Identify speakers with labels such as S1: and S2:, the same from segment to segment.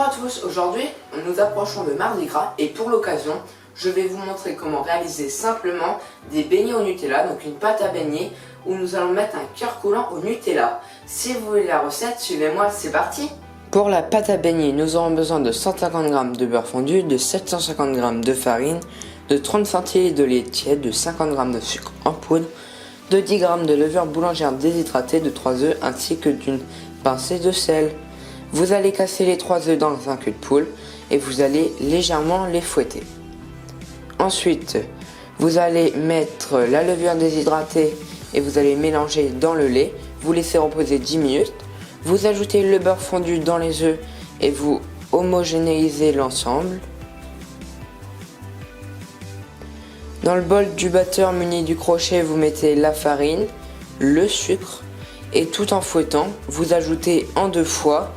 S1: Bonjour à tous, aujourd'hui nous approchons de Mardi Gras et pour l'occasion je vais vous montrer comment réaliser simplement des beignets au Nutella, donc une pâte à beignets où nous allons mettre un cœur coulant au Nutella. Si vous voulez la recette, suivez-moi, c'est parti. Pour la pâte à beignets, nous aurons besoin de 150 g de beurre fondu, de 750 g de farine, de 30 centilitres de lait tiède, de 50 g de sucre en poudre, de 10 g de levure boulangère déshydratée, de 3 œufs ainsi que d'une pincée de sel. Vous allez casser les 3 œufs dans un cul de poule et vous allez légèrement les fouetter. Ensuite, vous allez mettre la levure déshydratée et vous allez mélanger dans le lait. Vous laissez reposer 10 minutes. Vous ajoutez le beurre fondu dans les œufs et vous homogénéisez l'ensemble. Dans le bol du batteur muni du crochet, vous mettez la farine, le sucre et tout en fouettant, vous ajoutez en 2 fois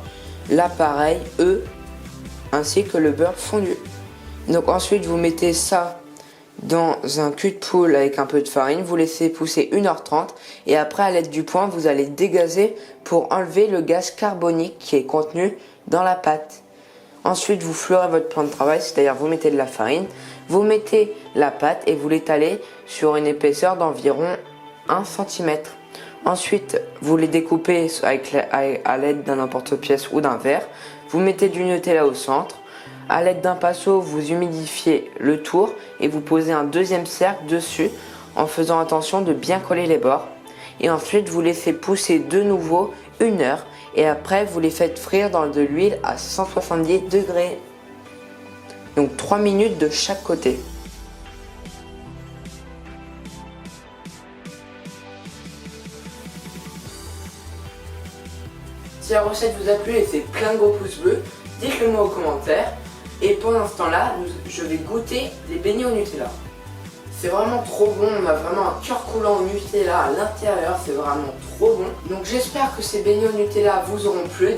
S1: l'appareil œufs ainsi que le beurre fondu. Donc ensuite vous mettez ça dans un cul de poule avec un peu de farine, vous laissez pousser 1h30 et après à l'aide du poing vous allez dégazer pour enlever le gaz carbonique qui est contenu dans la pâte. Ensuite vous fleurez votre plan de travail, c'est-à-dire vous mettez de la farine, vous mettez la pâte et vous l'étalez sur une épaisseur d'environ 1 cm. Ensuite, vous les découpez à l'aide d'un emporte-pièce ou d'un verre. Vous mettez du Nutella au centre. À l'aide d'un pinceau, vous humidifiez le tour et vous posez un deuxième cercle dessus en faisant attention de bien coller les bords. Et ensuite, vous laissez pousser de nouveau 1 heure et après, vous les faites frire dans de l'huile à 170 degrés. Donc 3 minutes de chaque côté. Si la recette vous a plu, laissez plein de gros pouces bleus, dites-le moi aux commentaires. Et pendant ce temps-là, je vais goûter des beignets au Nutella. C'est vraiment trop bon, on a vraiment un cœur coulant au Nutella à l'intérieur, c'est vraiment trop bon. Donc j'espère que ces beignets au Nutella vous auront plu.